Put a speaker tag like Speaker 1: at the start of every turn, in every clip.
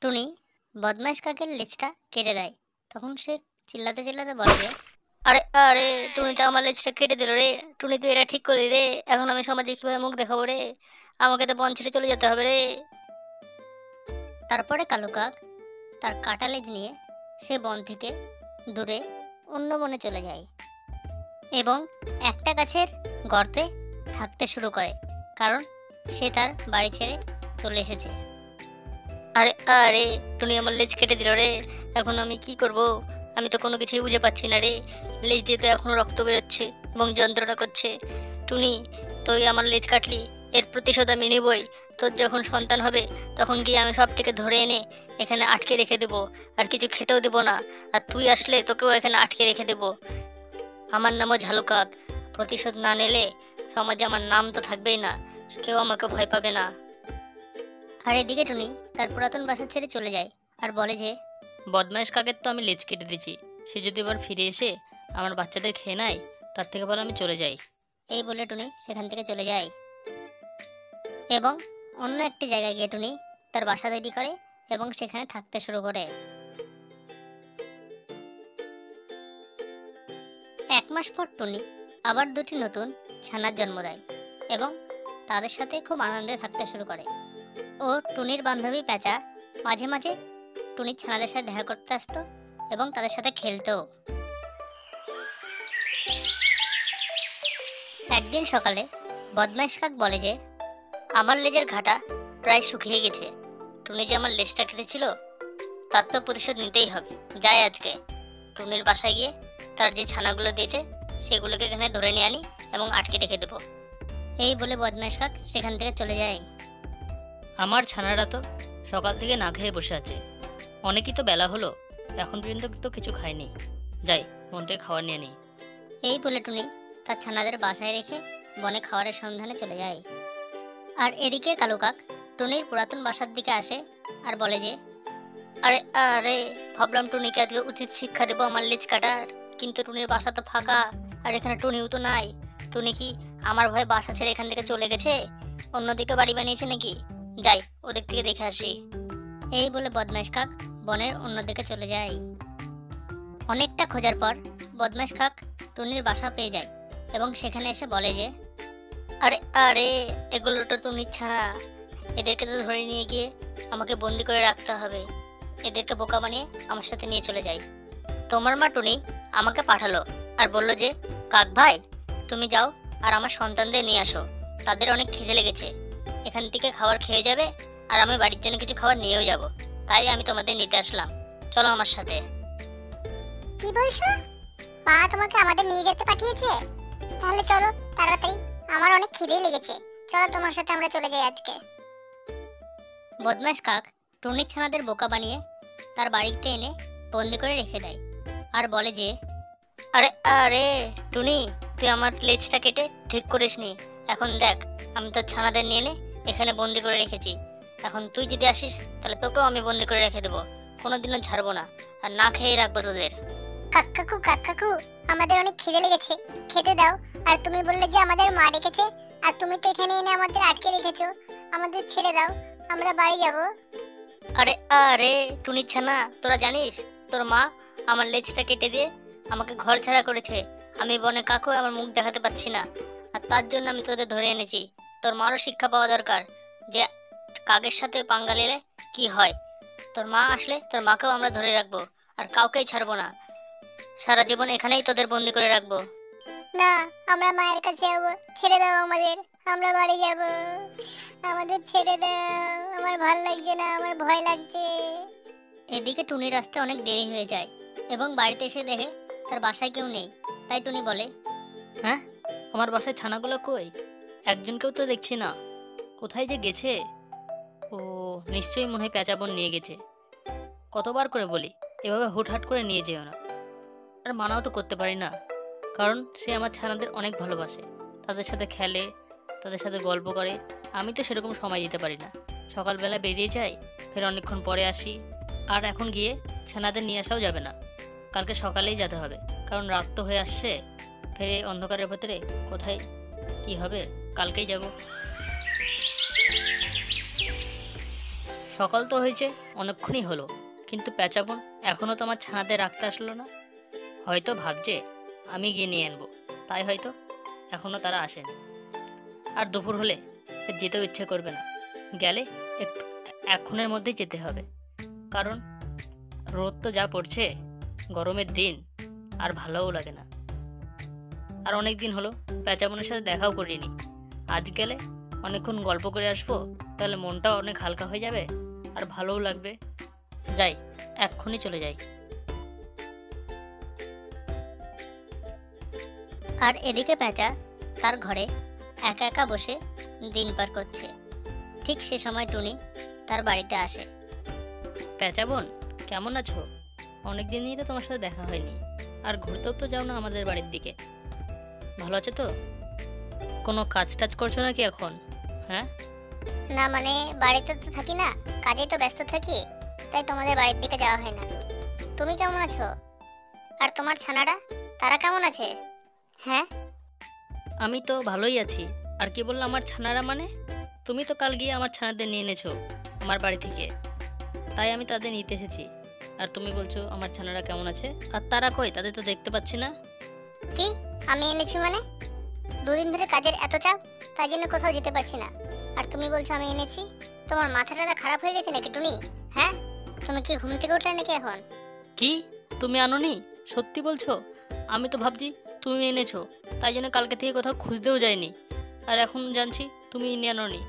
Speaker 1: টুনি বদমাইশ কাকের লেজটা কেটে দেয়। তখন সে চিল্লাতে চিল্লাতে বলে যে, আরে আরে, টুনিটা আমার লেজটা কেটে দিল রে। টুনি তুই এটা ঠিক করলি রে। এখন আমি সমাজে কিভাবে মুখ দেখাবো রে? আমাকে তো বন ছেড়ে চলে যেতে হবে রে। তারপরে কালো কাক তার কাটা লেজ নিয়ে সে বন থেকে দূরে অন্য বনে চলে যায় এবং একটা গাছের গর্তে থাকতে শুরু করে, কারণ সে তার বাড়ি ছেড়ে চলে এসেছে। আরে আরে, টুনি আমার লেজ কেটে দিল রে। এখন আমি কি করব? আমি তো কোনো কিছুই বুঝে পাচ্ছি না রে। লেজ দিয়ে তো এখনো রক্ত বেরোচ্ছে এবং যন্ত্রণা করছে। টুনি, তুই আমার লেজ কাটলি, এর প্রতিশোধ আমি নেবই। তোর যখন সন্তান হবে তখন গিয়ে আমি সবটিকে ধরে এনে এখানে আটকে রেখে দেবো, আর কিছু খেতেও দেবো না। আর তুই আসলে তোকেও এখানে আটকে রেখে দেবো। আমার নামও ঝালুকাক। প্রতিশোধ না নিলে সমাজে আমার নাম তো থাকবেই না, কেউ আমাকে ভয় পাবে না। আর এদিকে টুনি তার পুরাতন বাসা ছেড়ে চলে যায় আর বলে যে,
Speaker 2: বদমাইশ কাকের তো আমি লেজ কেটে দিয়েছি, সে যদি এবার ফিরে এসে আমার বাচ্চাদের খেয়ে নেয়, তার থেকে ভালো আমি চলে যাই।
Speaker 1: এই বলে টুনি সেখান থেকে চলে যায় এবং অন্য একটি জায়গায় গিয়ে টুনি তার বাসা তৈরি করে এবং সেখানে থাকতে শুরু করে। 1 মাস পর টুনি আবার দুটি নতুন ছানার জন্ম দেয় এবং তাদের সাথে খুব আনন্দে থাকতে শুরু করে। ও টুনির বান্ধবী প্যাঁচা মাঝে মাঝে টুনির ছানাদের সাথে দেখা করতে আসতো এবং তাদের সাথে খেলতো। একদিন সকালে বদমাইশ কাক বলে যে, আমার লেজের ঘাটা প্রায় শুকিয়ে গেছে। টুনি যে আমার লেজটা কেটেছিল তার তো প্রতিশোধ নিতেই হবে। যাই আজকে টুনির বাসায় গিয়ে তার যে ছানাগুলো দিয়েছে সেগুলোকে এখানে ধরে নিয়ে আনি এবং আটকে রেখে দেবো। এই বলে বদমাইশ কাক সেখান থেকে চলে যায়।
Speaker 2: আমার ছানারা তো সকাল থেকে না খেয়ে বসে আছে, অনেকই তো বেলা হলো, এখন পর্যন্ত তো কিছু খায়নি। যাই, মন থেকে খাবার নিয়ে নিই।
Speaker 1: এই বলে টুনি তার ছানাদের বাসায় রেখে বনে খাবারের সন্ধানে চলে যায়। আর এদিকে কালু কাক টুনির পুরাতন বাসার দিকে আসে আর বলে যে, আরে আরে, ভাবলাম টুনিকে আজকে উচিত শিক্ষা দেবো আমার লেজ কাটার, কিন্তু টুনির বাসা তো ফাঁকা আর এখানে টুনিও তো নাই। টুনি কি আমার ভয়ে বাসা ছেড়ে এখান থেকে চলে গেছে? অন্যদিকে বাড়ি বানিয়েছে নাকি? যাই, ওদিক থেকে দেখে আসি। এই বলে বদমাইশ কাক বনের অন্যদিকে চলে যায়। অনেকটা খোঁজার পর বদমাইশ কাক টুনির বাসা পেয়ে যায় এবং সেখানে এসে বলে যে, আরে আরে, এগুলো তো টুনির ছাড়া। এদেরকে তো ধরে নিয়ে গিয়ে আমাকে বন্দি করে রাখতে হবে। এদেরকে বোকা বানিয়ে আমার সাথে নিয়ে চলে যাই। তোমার মা টুনি আমাকে পাঠালো আর বলল যে, কাক ভাই, তুমি যাও আর আমার সন্তানদের নিয়ে আসো। তাদের অনেক খিদে লেগেছে, এখান থেকে খাবার খেয়ে যাবে আর আমি বাড়ির জন্য কিছু খাবার নিয়েও যাব। তাই আমি তোমাদের নিতে আসলাম, চলো আমার সাথে।
Speaker 3: কি বলছো? মা তোমাকে আমাদের নিয়ে যেতে পাঠিয়েছে? তাহলে চলো তাড়াতাড়ি, আমার অনেক খিদে লেগেছে। চলো তোমার সাথে আমরা চলে যাই আজকে।
Speaker 1: বদমাশ কাক টুনির ছানাদের বোকা বানিয়ে তার বাড়িতে এনে বন্দি করে রেখে দেয় আর বলে যে, আরে আরে, টুনি, তুই আমার লেজটা কেটে ঠিক করিসনি। এখন দেখ, আমি তোর ছানাদের নিয়ে এনে এখানে বন্দি করে রেখেছি। এখন তুই যদি আসিস তাহলে তোকেও আমি বন্দি করে রেখে দেবো, কোনোদিনও ছাড়বো না, আর না খেয়ে রাখবো তোদের।
Speaker 3: কাকাকু, আমাদের অনেক খিদে লেগেছে, খেতে দাও। আর তুমি বললে যে আমাদের মা ডেকেছে, আর তুমি তো এখানে এনে আমাদের আটকে রেখেছো। আমাদের ছেড়ে দাও, আমরা বাড়ি যাব।
Speaker 1: আরে আরে, টুনির ছানা, তোরা জানিস তোর মা আমার লেজটা কেটে দিয়ে আমাকে ঘর ছাড়া করেছে। আমি বনে কাকু আমার মুখ দেখাতে পাচ্ছি না, আর তার জন্য আমি তোদের ধরে এনেছি। তোর মারও শিক্ষা পাওয়া দরকার যে কাকের সাথে পাঙ্গা নিলে কি হয়। তোর মা আসলে তোর মাকেও আমরা ধরে রাখবো আর কাউকেই ছাড়বো না। সারা জীবন এখানেই তোদের বন্দি করে রাখবো।
Speaker 3: না, আমরা মায়ের কাছে যাব। ছেড়ে দাও আমাদের, আমরা বাড়ি যাব। আমাদের ছেড়ে দাও, আমার ভাল লাগছে না, আমার ভয় লাগছে।
Speaker 1: এদিকে টুনির আসতে অনেক দেরি হয়ে যায় এবং বাড়িতে এসে দেখে তার বাসায় কেউ নেই। তাই টুনি বলে,
Speaker 2: হ্যাঁ, আমার বাসায় ছানাগুলো কই? একজনকেও তো দেখছি না, কোথায় যে গেছে? ও, নিশ্চয়ই মনে হয় পেঁচা বোন নিয়ে গেছে। কতবার করে বলি এভাবে হুটহাট করে নিয়ে যেও না, আর মানাও তো করতে পারি না, কারণ সে আমার ছানাদের অনেক ভালোবাসে, তাদের সাথে খেলে, তাদের সাথে গল্প করে। আমি তো সেরকম সময় দিতে পারি না। সকালবেলা বেরিয়ে যাই, ফের অনেকক্ষণ পরে আসি। আর এখন গিয়ে ছানাদের নিয়ে আসাও যাবে না, কালকে সকালেই যেতে হবে, কারণ রাত তো হয়ে আসছে। ফের এই অন্ধকারের ভেতরে কোথায় কি হবে, কালকেই যাব। সকাল তো হয়েছে, অনেকক্ষণই হলো, কিন্তু পেঁচাবন এখনও তো আমার ছানাতে রাখতে আসলো না। হয়তো ভাবছে আমি গিয়ে নিয়ে আনবো, তাই হয়তো এখনও তারা আসেনি। আর দুপুর হলে যেতেও ইচ্ছে করবে না, গেলে একটু এক্ষণের মধ্যেই যেতে হবে, কারণ রোদ তো যা পড়ছে, গরমের দিন, আর ভালোও লাগে না। আর অনেক দিন হলো পেঁচাবনের সাথে দেখাও করিনি। আজ গেলে অনেকক্ষণ গল্প করে আসবো, তাহলে মনটাও অনেক হালকা হয়ে যাবে আর ভালোও লাগবে। যাই, এক্ষুনি চলে যাই।
Speaker 1: আর এদিকে পেঁচা তার ঘরে একা একা বসে দিন পার করছে। ঠিক সে সময় টুনি তার বাড়িতে আসে।
Speaker 2: পেঁচাবন, কেমন আছো? অনেক দিনই তো তোমার সাথে দেখা হয়নি, আর ঘুরতেও তো যাও না আমাদের বাড়ির দিকে। ভালো আছো তো? কোনো কাজ টাজ করছো নাকি এখন? হ্যাঁ,
Speaker 3: না মানে বাড়িতে তো থাকি না, কাজেই তো ব্যস্ত থাকি, তাই তোমাদের বাড়ির দিকে যাওয়া হয় না। তুমি কেমন আছো? আর তোমার ছানারা, তারা কেমন আছে? হ্যাঁ,
Speaker 2: আমি তো ভালোই আছি। আর কি বললাম আমার ছানারা মানে? তুমি তো কাল গিয়ে আমার ছানাদের নিয়ে এনেছো আমার বাড়ি থেকে, তাই আমি তাদের নিতে এসেছি। আর তুমি বলছো আমার ছানারা কেমন আছে? আর তারা কই? তাদের তো দেখতে পাচ্ছি না।
Speaker 3: কি আমি এনেছি মানে? দুদিন ধরে কাজের এত চাপ, তাই জন্য কোথাও যেতে পারছি না। আর তুমি বলছো আমি এনেছি? তোমার মাথাটা খারাপ হয়ে গেছে নাকি টুনি? হ্যাঁ, তুমি কি ঘুম থেকে উঠলে নাকি এখন?
Speaker 2: কি, তুমি আনোনি? সত্যি বলছো? আমি তো ভাবছি তুমি এনেছো, তাই জন্য কালকে থেকে কোথাও খুঁজতেও যাইনি। আর এখন জানছি তুমি এনে আনোনি।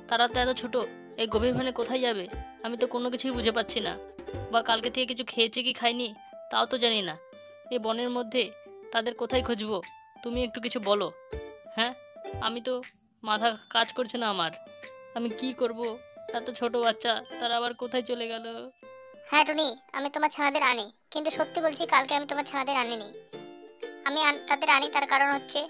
Speaker 2: তারা তো এত ছোট, এই গভীর ভানে কোথায় যাবে? আমি তো কোনো কিছুই বুঝে পাচ্ছি না। বা কালকে থেকে কিছু খেয়েছে কি খায়নি তাও তো জানি না। এই বনের মধ্যে তাদের কোথায় খুঁজবো? তুমি একটু কিছু বলো। হ্যাঁ, আমি তো মাথা কাজ করছে না আমার। আমি কি করব? এত ছোট বাচ্চা, তারা আবার কোথায় চলে গেল?
Speaker 3: হ্যাঁ টুনি, আমি তোমার ছানাদের আনি, কিন্তু সত্যি বলছি কালকে আমি তোমার ছানাদের আনিনি। তাদের আনি, তার কারণ হচ্ছে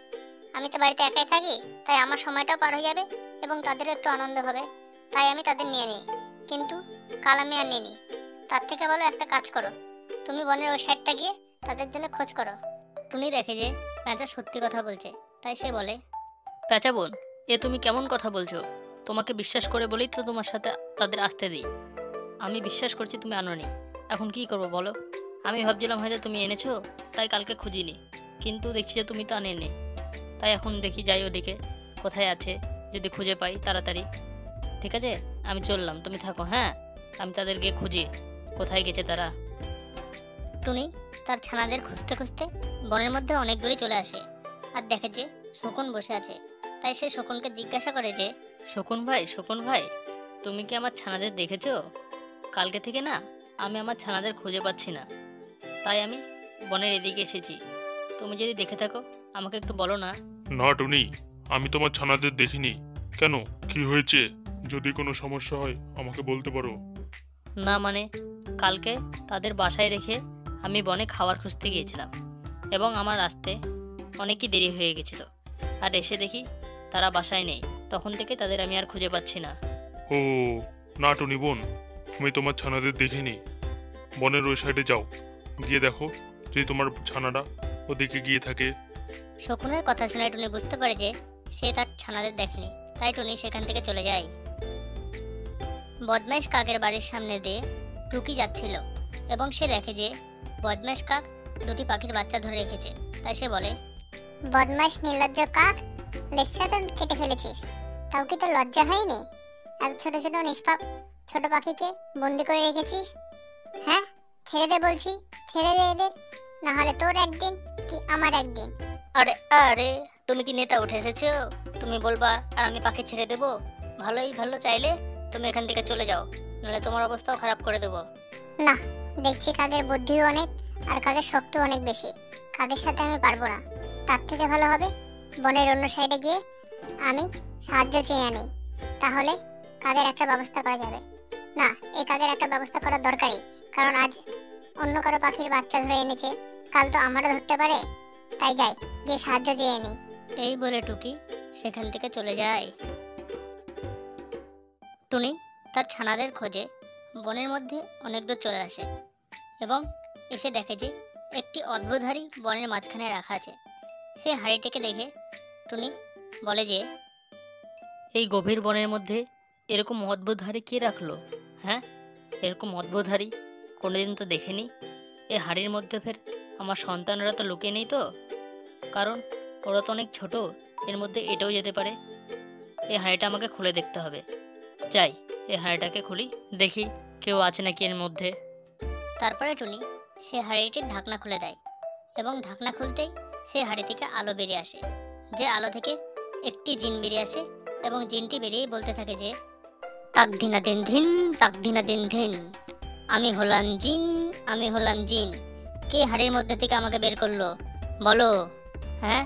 Speaker 3: আমি তো বাড়িতে একাই থাকি, তাই আমার সময়টাও পার হয়ে যাবে এবং তাদেরও একটু আনন্দ হবে, তাই আমি তাদের নিয়ে নিই। কিন্তু কাল আমি আর নিইনি। তার থেকে ভালো একটা কাজ করো, তুমি বনের ওই সাইডটা গিয়ে তাদের জন্য খোঁজ করো।
Speaker 1: টুনি দেখে যে পেঁচা সত্যি কথা বলছে, তাই সে বলে,
Speaker 2: পেঁচাবোন, এ তুমি কেমন কথা বলছো? তোমাকে বিশ্বাস করে বলেই তো তোমার সাথে তাদের আসতে দিই। আমি বিশ্বাস করছি তুমি আনোনি, এখন কি করবো বলো? আমি ভাবছিলাম হয়তো তুমি এনেছো, তাই কালকে খুঁজিনি, কিন্তু দেখছি যে তুমি তো আনেনি। তাই এখন দেখি যাই ওদিকে কোথায় আছে, যদি খুঁজে পাই তাড়াতাড়ি। ঠিক আছে, আমি চললাম, তুমি থাকো। হ্যাঁ, আমি তাদের গিয়ে খুঁজি কোথায় গেছে তারা।
Speaker 1: টুনি তার ছানাদের খুঁজতে খুঁজতে বনের মধ্যে অনেক দূরে চলে আসে আর দেখে যে শকুন বসে আছে। তাই সে শকুনকে জিজ্ঞাসা করে যে,
Speaker 2: শকুন ভাই, শকুন ভাই, তুমি কি আমার ছানাদের দেখেছো? কালকে থেকে না আমি আমার ছানাদের খুঁজে পাচ্ছি না, তাই আমি বনের এদিকে এসেছি। তুমি যদি দেখে থাকো আমাকে একটু বলো না।
Speaker 4: না টুনি, আমি তোমার ছানাদের দেখিনি। কেন, কি হয়েছে? যদি কোনো সমস্যা হয় আমাকে বলতে পারো।
Speaker 2: না মানে, কালকে তাদের বাসায় রেখে আমি বনে খাবার খুঁজতে গিয়েছিলাম এবং আমার আসতে অনেকই দেরি হয়ে গেছিল। আর এসে দেখি তারা বাসায় নেই, তখন থেকে তাদের আমি আর খুঁজে পাচ্ছি না।
Speaker 4: ও না টুনি বোন, আমি তোমার ছানাদের দেখিনি। বনের ওই সাইডে যাও, গিয়ে দেখো যদি তোমার ছানারা ওদিকে গিয়ে থাকে।
Speaker 1: শকুনের কথা শুনে টুনি বুঝতে পারে যে সে তার ছানাদের দেখেনি, তাই টুনি সেখান থেকে চলে যায়। বদমাইশ কাকের বাড়ির সামনে দিয়ে টুকি যাচ্ছিল এবং সে দেখে যে বদমাইশ কাক দুটি পাখির বাচ্চা ধরে রেখেছে। তাই সে বলে,
Speaker 3: বদমাশ নির্লজ্জ কাক, লেজটা তো কেটে ফেলেছিস, তাও কি তোর লজ্জা হয়নি? এত ছোট ছোট নিষ্পাপ ছোট পাখিকে বন্দি করে রেখেছিস। হ্যাঁ, ছেড়ে দে বলছি, ছেড়ে দে এদের, না হলে তোর একদিন কি আমার একদিন।
Speaker 1: আরে আরে, তুমি কি নেতা উঠে এসেছো? তুমি বলবা আর আমি পাখি ছেড়ে দেবো? ভালোই ভালো চাইলে তুমি এখান থেকে চলে যাও, নাহলে তোমার অবস্থাও খারাপ করে দেবো।
Speaker 3: না, দেখছি কাকের বুদ্ধিও অনেক আর কাকের শক্তি অনেক বেশি, কাকের সাথে আমি পারবো না। তার থেকে ভালো হবে বনের অন্য সাইডে গিয়ে আমি সাহায্য চেয়ে আনি, তাহলে কাকের একটা ব্যবস্থা করা যাবে। না, এই কাকের একটা ব্যবস্থা করা দরকারই, কারণ আজ অন্য কারো পাখির বাচ্চা ধরে এনেছে, কাল তো আমারও ধরতে পারে। তাই যাই, গিয়ে সাহায্য চেয়ে আনি।
Speaker 1: এই বলে টুকি সেখান থেকে চলে যায়। টুনি তার ছানাদের খোঁজে বনের মধ্যে অনেক দূর চলে আসে এবং এসে দেখে যে একটি অদ্ভুত হাঁড়ি বনের মাঝখানে রাখা আছে। সে হাঁড়িটিকে দেখে টুনি বলে যে,
Speaker 2: এই গভীর বনের মধ্যে এরকম অদ্ভুত হাড়ি কে রাখলো? হ্যাঁ, এরকম অদ্ভুত হাড়ি কোনোদিন তো দেখিনি। এই হাড়ির মধ্যে ফের আমার সন্তানরা তো লুকিয়ে নেই তো? কারণ ওরা তো অনেক ছোট, এর মধ্যে এটাও যেতে পারে। এই হাঁড়িটা আমাকে খুলে দেখতে হবে। যাই, এই হাঁড়িটাকে খুলি, দেখি কেউ আছে নাকি এর মধ্যে।
Speaker 1: তারপরে টুনি সে হাঁড়িটির ঢাকনা খুলে দেয় এবং ঢাকনা খুলতেই সে হাঁড়ি থেকে আলো বেরিয়ে আসে। যে আলো থেকে একটি জিন বেরিয়ে আসে এবং জিনটি বেরিয়েই বলতে থাকে যে তাক ধিনা দিন ধিন, তাক ধিনা দিন ধিন, আমি হলাম জিন, আমি হলাম জিন। কে হাড়ির মধ্যে থেকে আমাকে বের করলো বলো? হ্যাঁ,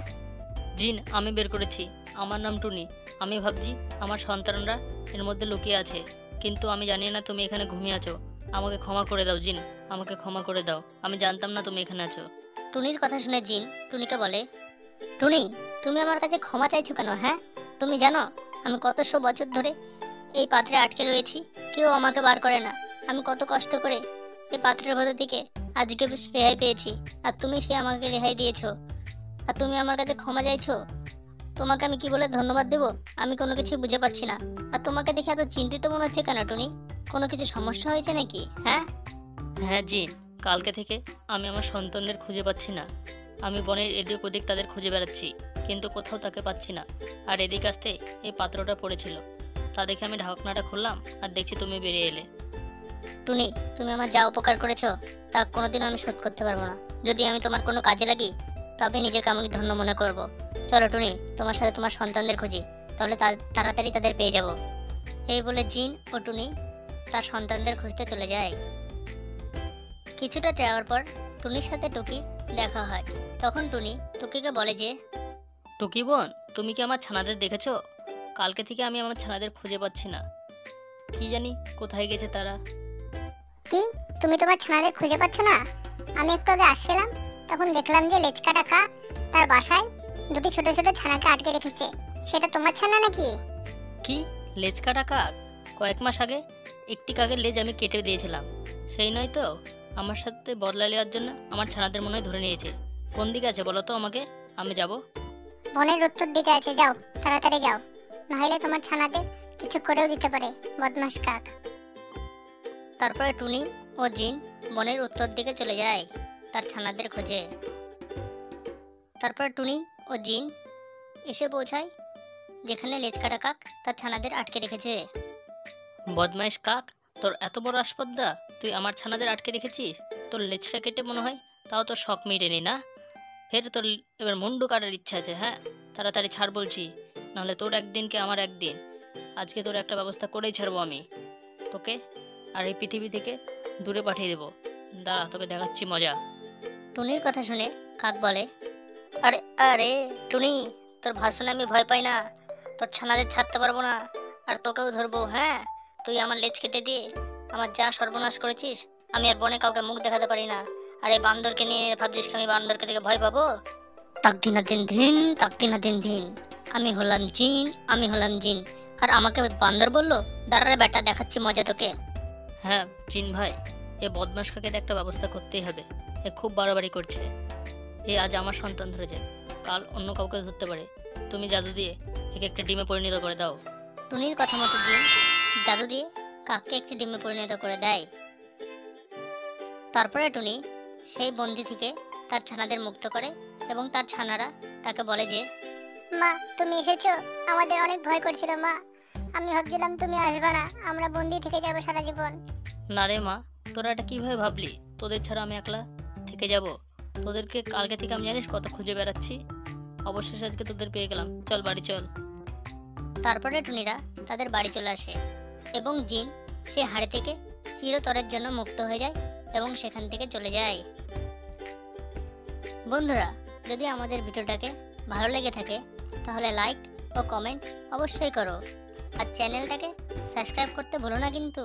Speaker 2: জিন আমি বের করেছি, আমার নাম টুনি। আমি ভাবছি আমার সন্তানরা এর মধ্যে লুকিয়ে আছে, কিন্তু আমি জানি না তুমি এখানে ঘুমিয়ে আছো। আমাকে ক্ষমা করে দাও জিন, আমাকে ক্ষমা করে দাও। আমি জানতাম না তুমি এখানে আছো।
Speaker 1: টুনির কথা শুনে জিন টুনিকে বলে, টুনি তুমি আমার কাছে ক্ষমা চাইছো কেন? হ্যাঁ, তুমি জানো আমি কত বছর ধরে এই পাত্রে আটকে রয়েছি, কেউ আমাকে বার করে না। আমি কত কষ্ট করে এই পাত্রের ভেতর থেকে আজকে রেহাই পেয়েছি, আর তুমি সে আমাকে রেহাই দিয়েছো, আর তুমি আমার কাছে ক্ষমা চাইছো। তোমাকে আমি কি বলে ধন্যবাদ দেবো আমি কোনো কিছু বুঝে পাচ্ছি না। আর তোমাকে দেখে এত চিন্তিত মনে হচ্ছে কেন টুনি? কোনো কিছু সমস্যা হয়েছে নাকি? হ্যাঁ,
Speaker 2: হ্যাঁ জিন, কালকে থেকে আমি আমার সন্তানদের খুঁজে পাচ্ছি না। আমি বনের এদিক ওদিক তাদের খুঁজে বেড়াচ্ছি, কিন্তু কোথাও তাকে পাচ্ছি না। আর এদিক আসতে এই পাত্রটা পড়েছিল, তা দেখে আমি ঢাকনাটা খুললাম আর দেখছি তুমি বেরিয়ে এলে।
Speaker 1: টুনি তুমি আমার যা উপকার করেছো তা কোনোদিনও আমি শোধ করতে পারবো না। যদি আমি তোমার কোনো কাজে লাগি তবে নিজেকে আমি ধন্য মনে করব। চলো টুনি, তোমার সাথে তোমার সন্তানদের খুঁজি, তাহলে তাড়াতাড়ি তাদের পেয়ে যাব। এই বলে জিন ও টুনি তার সন্তানদের খুঁজতে চলে যায়। কিছুটা যাওয়ার পর টুনির সাথে টুকির দেখা হয়। তখন টুনি টুকিকে বলে যে
Speaker 2: টুকি বোন, তুমি কি আমার ছানাদের দেখেছো? কালকে থেকে আমি আমার ছানাদের খুঁজে পাচ্ছি না, কি জানি কোথায় গেছে তারা।
Speaker 3: কি, তুমি তোমার ছানাদের খুঁজে পাচ্ছ না? আমি একটু আগে আসছিলাম, তখন দেখলাম যে লেজকাটা কাক তার বাসায় দুটি ছোট ছোট ছানাকে আটকে রেখেছে। সেটা তোমার ছানা নাকি?
Speaker 2: কি, লেজ কাটা কাক? কয়েক মাস আগে একটি কাকের লেজ আমি কেটে দিয়েছিলাম, সেই নয় তো? আমার সাথে বদলা নেওয়ার জন্য আমার ছানাদের মনে হয় ধরে নিয়েছে। কোন দিকে আছে বলো তো আমাকে, আমি যাব।
Speaker 3: বনের উত্তর দিকে আছে, যাও তাড়াতাড়ি যাও, নাহলে তোমার ছানাদের কিছু করেও দিতে পারে বদমাশ কাক।
Speaker 1: তারপরে টুনি ও জিন বনের উত্তর দিকে চলে যায় তার ছানাদের খোঁজে। তারপর টুনি ও জিন এসে পৌঁছায় যেখানে লেজকাটা কাক তার ছানাদের আটকে রেখেছে।
Speaker 2: বদমাইশ কাক, তোর এত বড় আসপদ্দা, তুই আমার ছানাদের আটকে রেখেছিস? তোর লেজটা কেটে মনে হয় তাও তোর শখ মিটেনি না? ফের তোর এবার মুন্ডু কাটার ইচ্ছা আছে? হ্যাঁ, তাড়াতাড়ি ছাড় বলছি, নাহলে তোর একদিনকে আমার একদিন। আজকে তোর একটা ব্যবস্থা করেই ছাড়বো আমি তোকে, আর এই পৃথিবী থেকে দূরে পাঠিয়ে দেবো। দাঁড়া, তোকে দেখাচ্ছি মজা।
Speaker 1: টুনির কথা শুনে কাক বলে, আরে আরে টুনি, তোর ভাষণে আমি ভয় পাই না, তোর ছানাদের ছাড়তে পারবো না, আর তোকেও ধরবো। হ্যাঁ, তুই আমার লেজ কেটে দিয়ে আমার যা সর্বনাশ করেছিস, আমি আর বনে কাউকে মুখ দেখাতে পারি না। আর এই বান্দরকে নিয়ে ভাবছিস আমি বান্দরকে থেকে ভয় পাবো? তাকদিনা দিন দিন, তাকদিনা দিন দিন, আমি হলাম জিন, আমি হলাম জিন। আর আমাকে বান্দর বললো? দাঁড়া রে বেটা, দেখাচ্ছি মজা তোকে।
Speaker 2: হ্যাঁ জিন ভাই, এ বদমাস কাকের একটা ব্যবস্থা করতেই হবে। এ খুব বাড়াবাড়ি করছে। এ আজ আমার সন্তান ধরেছে, কাল অন্য কাউকে ধরতে পারে। তুমি জাদু দিয়ে একে একটা ডিমে পরিণত করে দাও।
Speaker 1: টুনির কথা মতো জিন জাদু দিয়ে কাককে একটি ডিমে পরিণত করে দেয়। তারপরে টুনি সেই বন্দি থেকে তার ছানাদের মুক্ত করে এবং তার ছানারা তাকে বলে যে
Speaker 3: মা, তুমি এসেছো, আমাদের অনেক ভয় করছিল মা। আমি ভাবছিলাম তুমি আসবে না, আমরা বন্দি থেকে যাবো সারা জীবন।
Speaker 2: না রে মা, তোরা এটা কীভাবে ভাবলি তোদের ছাড়া আমি একলা থেকে যাব? তোদেরকে কালকে থেকে আমি জানিস কত খুঁজে বেড়াচ্ছি, অবশেষে আজকে তোদের পেয়ে গেলাম। চল বাড়ি চল।
Speaker 1: তারপরে টুনিরা তাদের বাড়ি চলে আসে এবং জিন সে হাড়ি থেকে চিরতরের জন্য মুক্ত হয়ে যায় এবং সেখান থেকে চলে যায়। বন্ধুরা, যদি আমাদের ভিডিওটাকে ভালো লেগে থাকে তাহলে লাইক ও কমেন্ট অবশ্যই করো, আর চ্যানেলটাকে সাবস্ক্রাইব করতে ভুলো না কিন্তু।